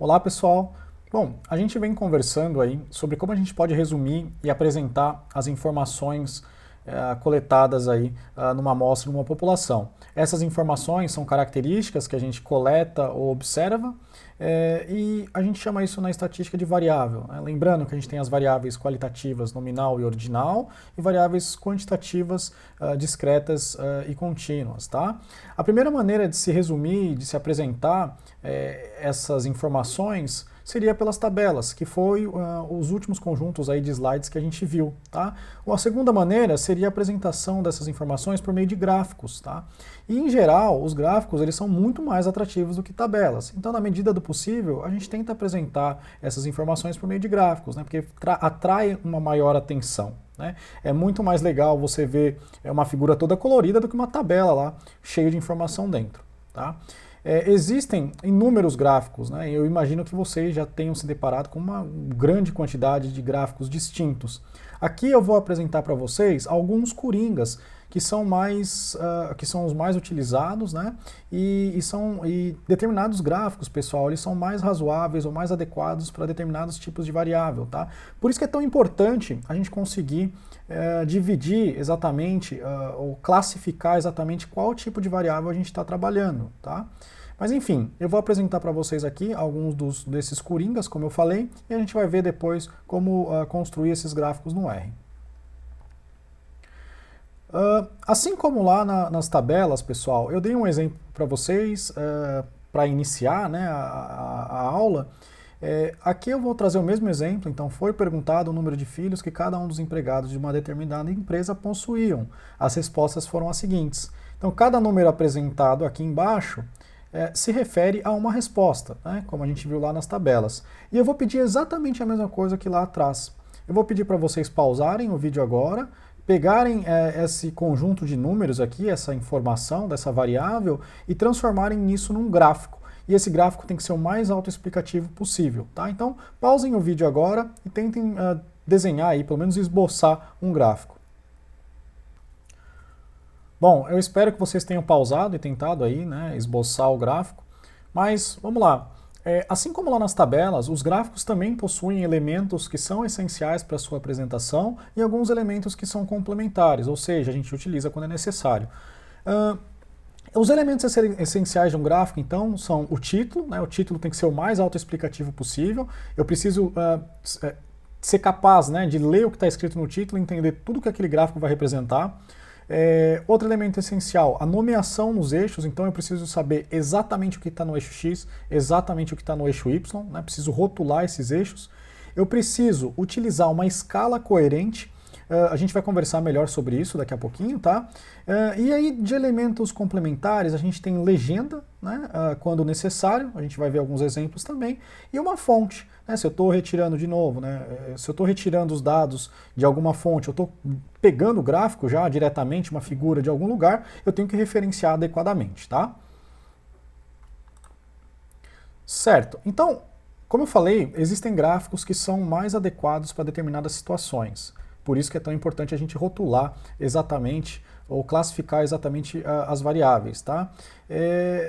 Olá, pessoal. Bom, a gente vem conversando aí sobre como a gente pode resumir e apresentar as informações coletadas aí numa amostra, numa população. Essas informações são características que a gente coleta ou observa e a gente chama isso na estatística de variável, né? Lembrando que a gente tem as variáveis qualitativas nominal e ordinal e variáveis quantitativas discretas e contínuas, tá? A primeira maneira de se resumir, de se apresentar essas informações seria pelas tabelas, que foi os últimos conjuntos aí de slides que a gente viu, tá? Ou a segunda maneira seria a apresentação dessas informações por meio de gráficos, tá? E em geral, os gráficos eles são muito mais atrativos do que tabelas. Então, na medida do possível, a gente tenta apresentar essas informações por meio de gráficos, né? Porque atrai uma maior atenção, né? É muito mais legal você ver uma figura toda colorida do que uma tabela lá cheia de informação dentro, tá? Existem inúmeros gráficos, né? Eu imagino que vocês já tenham se deparado com uma grande quantidade de gráficos distintos. Aqui eu vou apresentar para vocês alguns coringas que são os mais utilizados, né? E determinados gráficos, pessoal, eles são mais razoáveis ou mais adequados para determinados tipos de variável, tá? Por isso que é tão importante a gente conseguir dividir exatamente ou classificar exatamente qual tipo de variável a gente está trabalhando, tá? Mas enfim, eu vou apresentar para vocês aqui alguns desses coringas, como eu falei, e a gente vai ver depois como construir esses gráficos no R. Assim como lá nas tabelas, pessoal, eu dei um exemplo para vocês para iniciar, né, a aula. Aqui eu vou trazer o mesmo exemplo. Então foi perguntado o número de filhos que cada um dos empregados de uma determinada empresa possuíam. As respostas foram as seguintes. Então cada número apresentado aqui embaixo se refere a uma resposta, né, como a gente viu lá nas tabelas. E eu vou pedir exatamente a mesma coisa que lá atrás. Eu vou pedir para vocês pausarem o vídeo agora, pegarem esse conjunto de números aqui, essa informação dessa variável, e transformarem nisso num gráfico. E esse gráfico tem que ser o mais autoexplicativo possível, tá? Então, pausem o vídeo agora e tentem desenhar aí, pelo menos esboçar um gráfico. Bom, eu espero que vocês tenham pausado e tentado aí, né, esboçar o gráfico, mas vamos lá. Assim como lá nas tabelas, os gráficos também possuem elementos que são essenciais para a sua apresentação e alguns elementos que são complementares, ou seja, a gente utiliza quando é necessário. Os elementos essenciais de um gráfico, então, são o título, né? O título tem que ser o mais autoexplicativo possível. Eu preciso ser capaz, né, de ler o que está escrito no título e entender tudo que aquele gráfico vai representar. Outro elemento essencial, a nomeação nos eixos. Então eu preciso saber exatamente o que está no eixo X, exatamente o que está no eixo Y, né? Preciso rotular esses eixos. Eu preciso utilizar uma escala coerente. A gente vai conversar melhor sobre isso daqui a pouquinho, tá? E aí, de elementos complementares, a gente tem legenda, né, quando necessário, a gente vai ver alguns exemplos também, e uma fonte, né, se eu estou retirando de novo, né, se eu estou retirando os dados de alguma fonte, eu estou pegando o gráfico já diretamente, uma figura de algum lugar, eu tenho que referenciar adequadamente, tá? Certo, então, como eu falei, existem gráficos que são mais adequados para determinadas situações. Por isso que é tão importante a gente rotular exatamente ou classificar exatamente as variáveis, tá?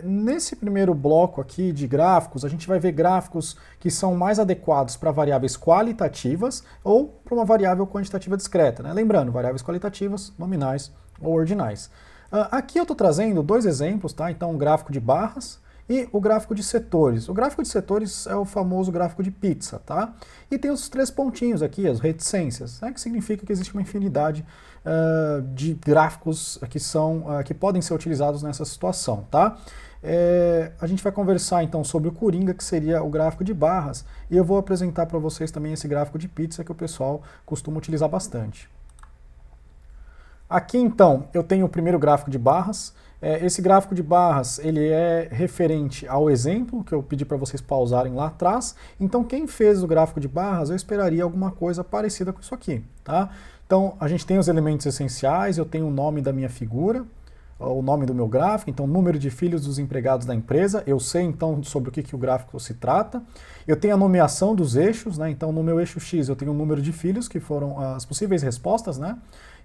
Nesse primeiro bloco aqui de gráficos, a gente vai ver gráficos que são mais adequados para variáveis qualitativas ou para uma variável quantitativa discreta, né? Lembrando, variáveis qualitativas, nominais ou ordinais. Aqui eu estou trazendo dois exemplos, tá? Então, um gráfico de barras e o gráfico de setores. O gráfico de setores é o famoso gráfico de pizza, tá? E tem os três pontinhos aqui, as reticências, né? Que significa que existe uma infinidade de gráficos que podem ser utilizados nessa situação, tá? A gente vai conversar então sobre o coringa, que seria o gráfico de barras, e eu vou apresentar para vocês também esse gráfico de pizza que o pessoal costuma utilizar bastante. Aqui então eu tenho o primeiro gráfico de barras. Esse gráfico de barras ele é referente ao exemplo que eu pedi para vocês pausarem lá atrás. Então quem fez o gráfico de barras, eu esperaria alguma coisa parecida com isso aqui, tá? Então a gente tem os elementos essenciais, eu tenho o nome da minha figura, o nome do meu gráfico, então número de filhos dos empregados da empresa, eu sei então sobre o que o gráfico se trata. Eu tenho a nomeação dos eixos, né? Então no meu eixo X eu tenho o número de filhos, que foram as possíveis respostas, né?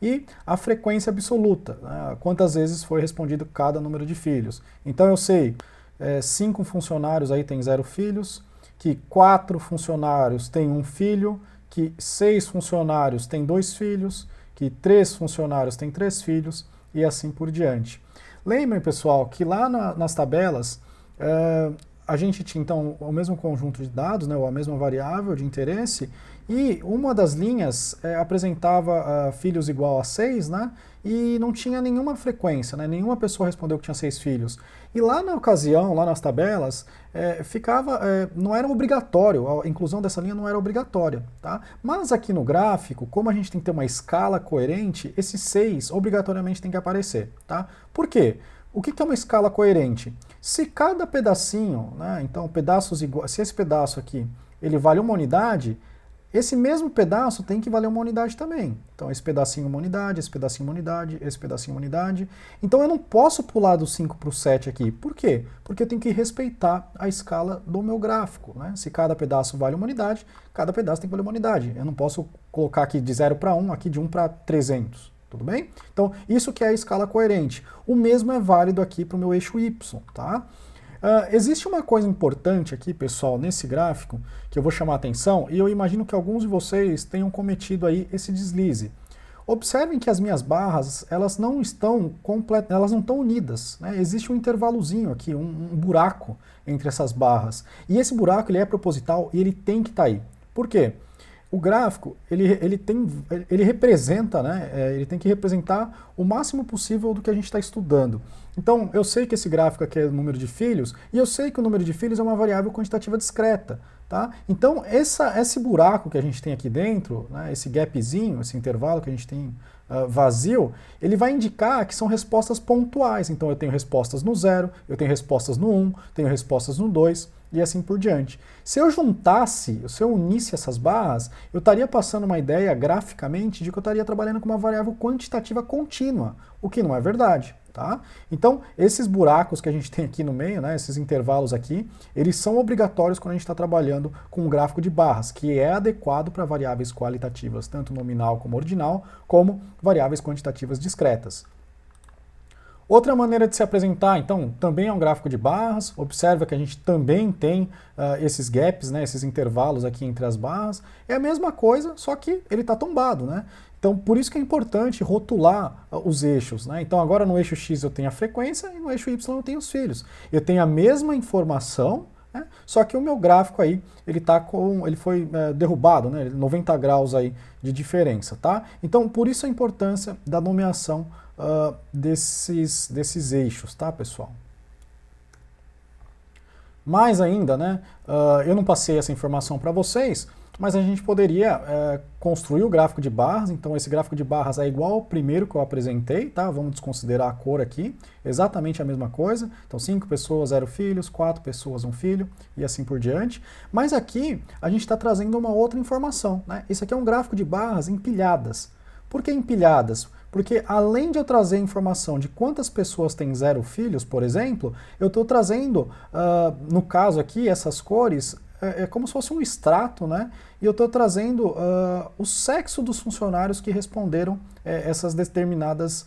E a frequência absoluta, né? Quantas vezes foi respondido cada número de filhos. Então eu sei, 5 funcionários aí tem 0 filhos, que 4 funcionários têm um filho, que 6 funcionários têm 2 filhos, que 3 funcionários têm 3 filhos e assim por diante. Lembrem, pessoal, que lá nas tabelas a gente tinha então o mesmo conjunto de dados, né, ou a mesma variável de interesse, e uma das linhas apresentava filhos igual a 6, né, e não tinha nenhuma frequência, né, nenhuma pessoa respondeu que tinha 6 filhos. E lá na ocasião, lá nas tabelas, não era obrigatório, a inclusão dessa linha não era obrigatória, tá? Mas aqui no gráfico, como a gente tem que ter uma escala coerente, esse 6 obrigatoriamente tem que aparecer, tá? Por quê? O que é uma escala coerente? Se cada pedacinho, né, então pedaços iguais, se esse pedaço aqui ele vale uma unidade, esse mesmo pedaço tem que valer uma unidade também. Então esse pedacinho uma unidade, esse pedacinho uma unidade, esse pedacinho uma unidade. Então eu não posso pular do 5 para o 7 aqui. Por quê? Porque eu tenho que respeitar a escala do meu gráfico, né? Se cada pedaço vale uma unidade, cada pedaço tem que valer uma unidade. Eu não posso colocar aqui de 0 para 1, aqui de 1 para 300. Tudo bem? Então, isso que é a escala coerente. O mesmo é válido aqui para o meu eixo Y, tá? Existe uma coisa importante aqui, pessoal, nesse gráfico, que eu vou chamar a atenção, e eu imagino que alguns de vocês tenham cometido aí esse deslize. Observem que as minhas barras, elas não estão unidas, né? Existe um intervalozinho aqui, um buraco entre essas barras. E esse buraco, ele é proposital e ele tem que estar aí. Por quê? O gráfico, ele representa, né, ele tem que representar o máximo possível do que a gente está estudando. Então, eu sei que esse gráfico aqui é o número de filhos, e eu sei que o número de filhos é uma variável quantitativa discreta, tá? Então, esse buraco que a gente tem aqui dentro, né, esse gapzinho, esse intervalo que a gente tem vazio, ele vai indicar que são respostas pontuais. Então, eu tenho respostas no 0, eu tenho respostas no 1, tenho respostas no 2, e assim por diante. Se eu unisse essas barras, eu estaria passando uma ideia graficamente de que eu estaria trabalhando com uma variável quantitativa contínua, o que não é verdade, tá? Então, esses buracos que a gente tem aqui no meio, né, esses intervalos aqui, eles são obrigatórios quando a gente está trabalhando com um gráfico de barras, que é adequado para variáveis qualitativas, tanto nominal como ordinal, como variáveis quantitativas discretas. Outra maneira de se apresentar, então, também é um gráfico de barras. Observa que a gente também tem esses gaps, né, esses intervalos aqui entre as barras. É a mesma coisa, só que ele está tombado, né? Então, por isso que é importante rotular os eixos, né? Então, agora no eixo X eu tenho a frequência e no eixo Y eu tenho os filhos. Eu tenho a mesma informação, né, só que o meu gráfico aí, ele foi derrubado, né? 90 graus aí de diferença, tá? Então, por isso a importância da nomeação desses eixos, tá, pessoal? Mais ainda, né, eu não passei essa informação para vocês, mas a gente poderia construir o gráfico de barras. Então esse gráfico de barras é igual ao primeiro que eu apresentei, tá? Vamos desconsiderar a cor aqui, exatamente a mesma coisa. Então 5 pessoas, 0 filhos, 4 pessoas, 1 filho e assim por diante. Mas aqui a gente está trazendo uma outra informação, né? Esse aqui é um gráfico de barras empilhadas. Por que empilhadas? Porque além de eu trazer informação de quantas pessoas têm 0 filhos, por exemplo, eu estou trazendo, no caso aqui, essas cores, é como se fosse um extrato, né? E eu estou trazendo o sexo dos funcionários que responderam essas determinadas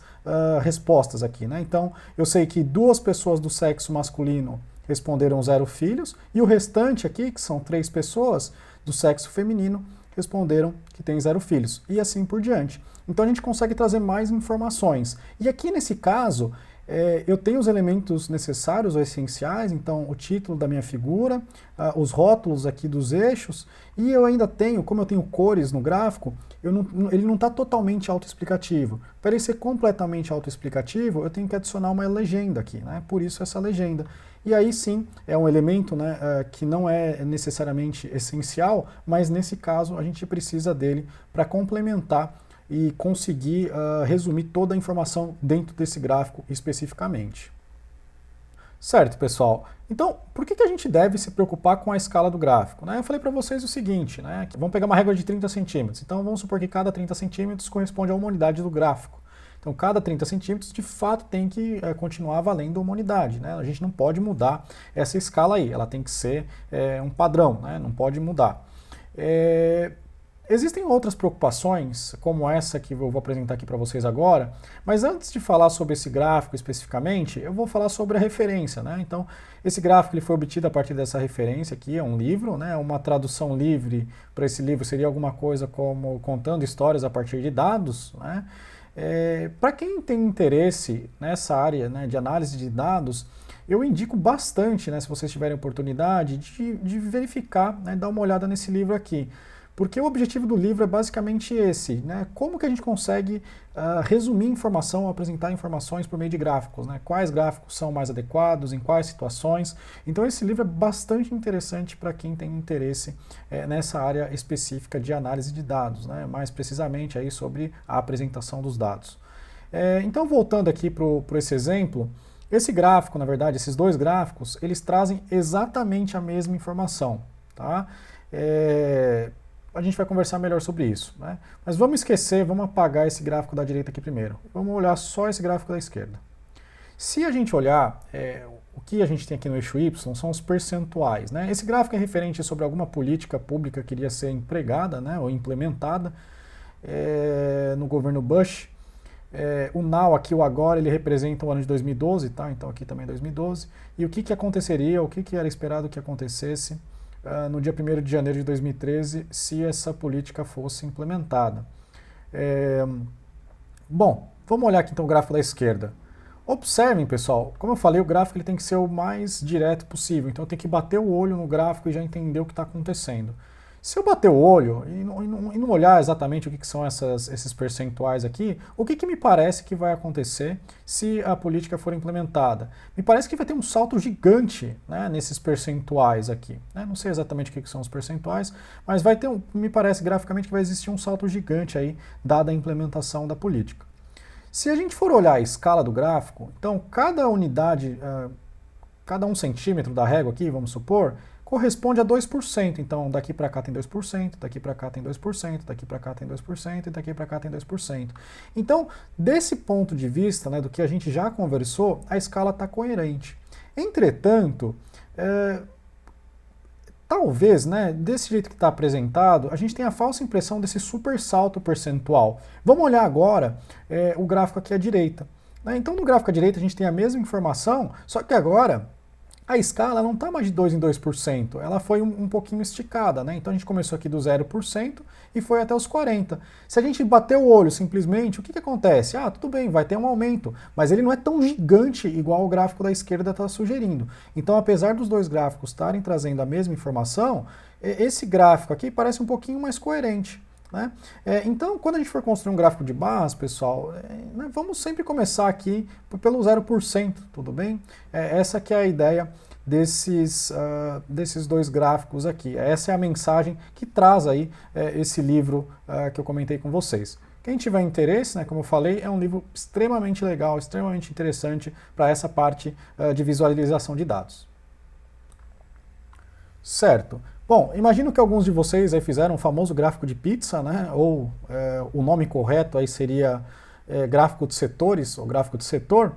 respostas aqui, né? Então, eu sei que 2 pessoas do sexo masculino responderam 0 filhos, e o restante aqui, que são 3 pessoas do sexo feminino, responderam que tem 0 filhos, e assim por diante. Então a gente consegue trazer mais informações. E aqui nesse caso, eu tenho os elementos necessários ou essenciais, então o título da minha figura, os rótulos aqui dos eixos, e eu ainda tenho, como eu tenho cores no gráfico, ele não está totalmente autoexplicativo. Para ele ser completamente autoexplicativo, eu tenho que adicionar uma legenda aqui, né? Por isso essa legenda. E aí sim, é um elemento, né, que não é necessariamente essencial, mas nesse caso a gente precisa dele para complementar e conseguir resumir toda a informação dentro desse gráfico especificamente. Certo, pessoal? Então, por que a gente deve se preocupar com a escala do gráfico, né? Eu falei para vocês o seguinte, né? Vamos pegar uma régua de 30 centímetros. Então, vamos supor que cada 30 centímetros corresponde a uma unidade do gráfico. Então, cada 30 centímetros, de fato, tem que continuar valendo uma unidade, né? A gente não pode mudar essa escala aí. Ela tem que ser um padrão, né? Não pode mudar. Existem outras preocupações, como essa que eu vou apresentar aqui para vocês agora, mas antes de falar sobre esse gráfico especificamente, eu vou falar sobre a referência, né? Então, esse gráfico ele foi obtido a partir dessa referência aqui, é um livro, né? Uma tradução livre para esse livro seria alguma coisa como contando histórias a partir de dados, né? Para quem tem interesse nessa área, né, de análise de dados, eu indico bastante, né, se vocês tiverem oportunidade, de verificar, né, dar uma olhada nesse livro aqui. Porque o objetivo do livro é basicamente esse, né? Como que a gente consegue resumir informação, apresentar informações por meio de gráficos, né? Quais gráficos são mais adequados, em quais situações. Então esse livro é bastante interessante para quem tem interesse nessa área específica de análise de dados, né? Mais precisamente aí sobre a apresentação dos dados. Então voltando aqui para esse exemplo, esse gráfico, na verdade, esses dois gráficos, eles trazem exatamente a mesma informação, tá? A gente vai conversar melhor sobre isso, né? Mas vamos esquecer, vamos apagar esse gráfico da direita aqui primeiro. Vamos olhar só esse gráfico da esquerda. Se a gente olhar, o que a gente tem aqui no eixo Y são os percentuais, né? Esse gráfico é referente sobre alguma política pública que iria ser empregada, né, ou implementada no governo Bush. O now aqui, o agora, ele representa o ano de 2012, tá? Então aqui também é 2012. E o que aconteceria, o que era esperado que acontecesse no dia 1º de janeiro de 2013, se essa política fosse implementada. Bom, vamos olhar aqui então o gráfico da esquerda. Observem, pessoal, como eu falei, o gráfico ele tem que ser o mais direto possível, então eu tenho que bater o olho no gráfico e já entender o que está acontecendo. Se eu bater o olho e não olhar exatamente o que são esses percentuais aqui, o que me parece que vai acontecer se a política for implementada? Me parece que vai ter um salto gigante, né, nesses percentuais aqui, né? Não sei exatamente o que são os percentuais, mas vai ter me parece graficamente que vai existir um salto gigante aí, dada a implementação da política. Se a gente for olhar a escala do gráfico, então cada unidade, cada 1 centímetro da régua aqui, vamos supor, corresponde a 2%. Então, daqui para cá tem 2%, daqui para cá tem 2%, daqui para cá tem 2% e daqui para cá tem 2%. Então, desse ponto de vista, né, do que a gente já conversou, a escala está coerente. Entretanto, talvez, né, desse jeito que está apresentado, a gente tenha a falsa impressão desse super salto percentual. Vamos olhar agora o gráfico aqui à direita, né? Então, no gráfico à direita, a gente tem a mesma informação, só que agora a escala não está mais de 2 em 2%, ela foi um pouquinho esticada, né? Então a gente começou aqui do 0% e foi até os 40%. Se a gente bater o olho simplesmente, o que acontece? Ah, tudo bem, vai ter um aumento, mas ele não é tão gigante igual o gráfico da esquerda está sugerindo. Então, apesar dos dois gráficos estarem trazendo a mesma informação, esse gráfico aqui parece um pouquinho mais coerente, né? Então, quando a gente for construir um gráfico de barras, pessoal, né, vamos sempre começar aqui pelo 0%, tudo bem? Essa que é a ideia desses dois gráficos aqui. Essa é a mensagem que traz aí esse livro que eu comentei com vocês. Quem tiver interesse, né, como eu falei, é um livro extremamente legal, extremamente interessante para essa parte de visualização de dados. Certo. Bom, imagino que alguns de vocês aí fizeram o famoso gráfico de pizza, né? Ou o nome correto aí seria gráfico de setores, ou gráfico de setor.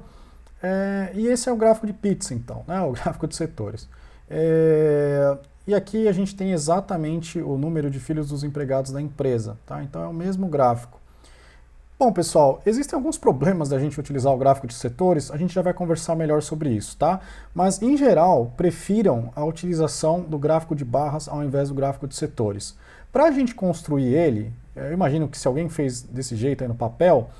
E esse é o gráfico de pizza, então, né? O gráfico de setores. E aqui a gente tem exatamente o número de filhos dos empregados da empresa, tá? Então é o mesmo gráfico. Bom, pessoal, existem alguns problemas da gente utilizar o gráfico de setores, a gente já vai conversar melhor sobre isso, tá? Mas, em geral, prefiram a utilização do gráfico de barras ao invés do gráfico de setores. Para a gente construir ele, eu imagino que se alguém fez desse jeito aí no papel,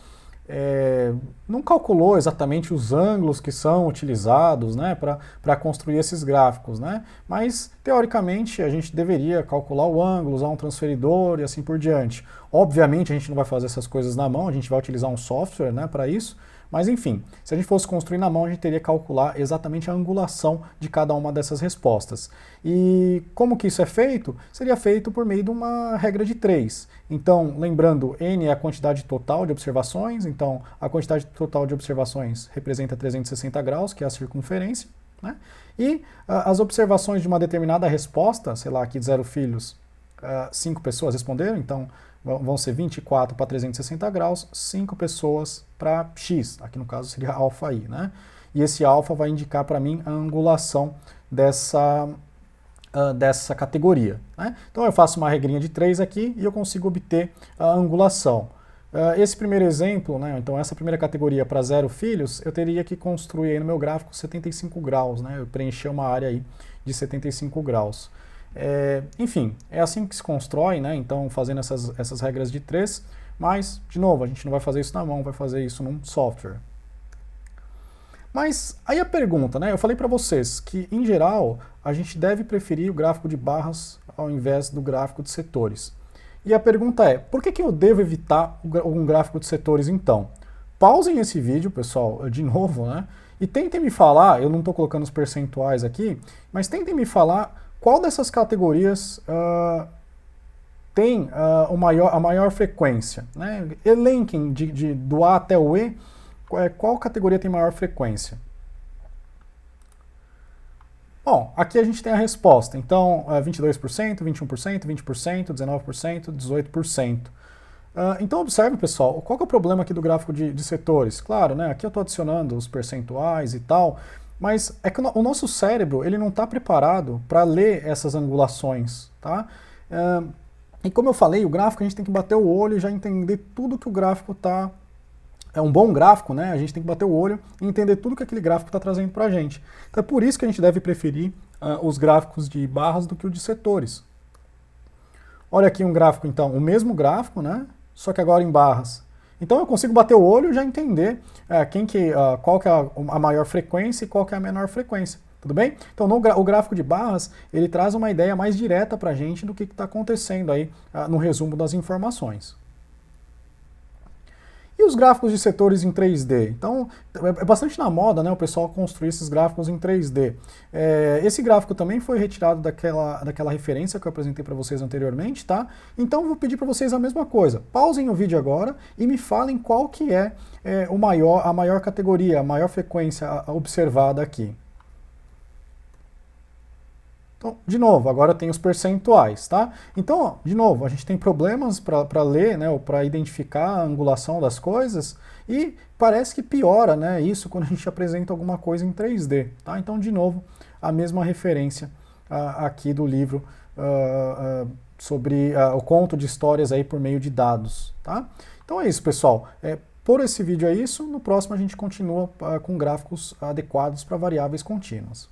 não calculou exatamente os ângulos que são utilizados, né, para construir esses gráficos, né? Mas, teoricamente, a gente deveria calcular o ângulo, usar um transferidor e assim por diante. Obviamente, a gente não vai fazer essas coisas na mão, a gente vai utilizar um software, né, para isso. Mas enfim, se a gente fosse construir na mão, a gente teria que calcular exatamente a angulação de cada uma dessas respostas. E como que isso é feito? Seria feito por meio de uma regra de 3. Então, lembrando, n é a quantidade total de observações, então a quantidade total de observações representa 360 graus, que é a circunferência, né? E as observações de uma determinada resposta, sei lá, aqui de 0 filhos, 5 pessoas responderam, então vão ser 24 para 360 graus, 5 pessoas para x, aqui no caso seria alfa i, né? E esse alfa vai indicar para mim a angulação dessa dessa categoria, né? Então eu faço uma regrinha de 3 aqui e eu consigo obter a angulação. Esse primeiro exemplo, né, então essa primeira categoria para 0 filhos, eu teria que construir aí no meu gráfico 75 graus, né, eu preencher uma área aí de 75 graus. Enfim, é assim que se constrói, né, então fazendo essas regras de 3, mas, de novo, a gente não vai fazer isso na mão, vai fazer isso num software. Mas aí a pergunta, né, eu falei para vocês que, em geral, a gente deve preferir o gráfico de barras ao invés do gráfico de setores. E a pergunta é, por que eu devo evitar um gráfico de setores então? Pausem esse vídeo, pessoal, de novo, né? E tentem me falar, eu não estou colocando os percentuais aqui, mas tentem me falar qual dessas categorias tem a maior frequência, né? Elenquem do A até o E, qual categoria tem maior frequência? Bom, aqui a gente tem a resposta. Então, 22%, 21%, 20%, 19%, 18%. Então, observe, pessoal, qual que é o problema aqui do gráfico de setores? Claro, né, aqui eu estou adicionando os percentuais e tal, mas é que o nosso cérebro ele não está preparado para ler essas angulações, tá? E como eu falei, o gráfico a gente tem que bater o olho e já entender tudo que o gráfico está... É um bom gráfico, né? A gente tem que bater o olho e entender tudo que aquele gráfico está trazendo para a gente. Então é por isso que a gente deve preferir os gráficos de barras do que o de setores. Olha aqui um gráfico, então, o mesmo gráfico, né? Só que agora em barras. Então eu consigo bater o olho e já entender qual que é a maior frequência e qual que é a menor frequência. Tudo bem? Então o gráfico de barras, ele traz uma ideia mais direta para a gente do que está acontecendo aí no resumo das informações. E os gráficos de setores em 3D? Então, é bastante na moda, né, o pessoal construir esses gráficos em 3D. Esse gráfico também foi retirado daquela referência que eu apresentei para vocês anteriormente, tá? Então, eu vou pedir para vocês a mesma coisa. Pausem o vídeo agora e me falem qual que é a maior categoria, a maior frequência observada aqui. Então, de novo, agora tem os percentuais, tá? Então, ó, de novo, a gente tem problemas para ler, né, ou para identificar a angulação das coisas, e parece que piora, né, isso quando a gente apresenta alguma coisa em 3D, tá? Então, de novo, a mesma referência aqui do livro sobre o conto de histórias aí por meio de dados, tá? Então é isso, pessoal. Por esse vídeo é isso, no próximo a gente continua com gráficos adequados para variáveis contínuas.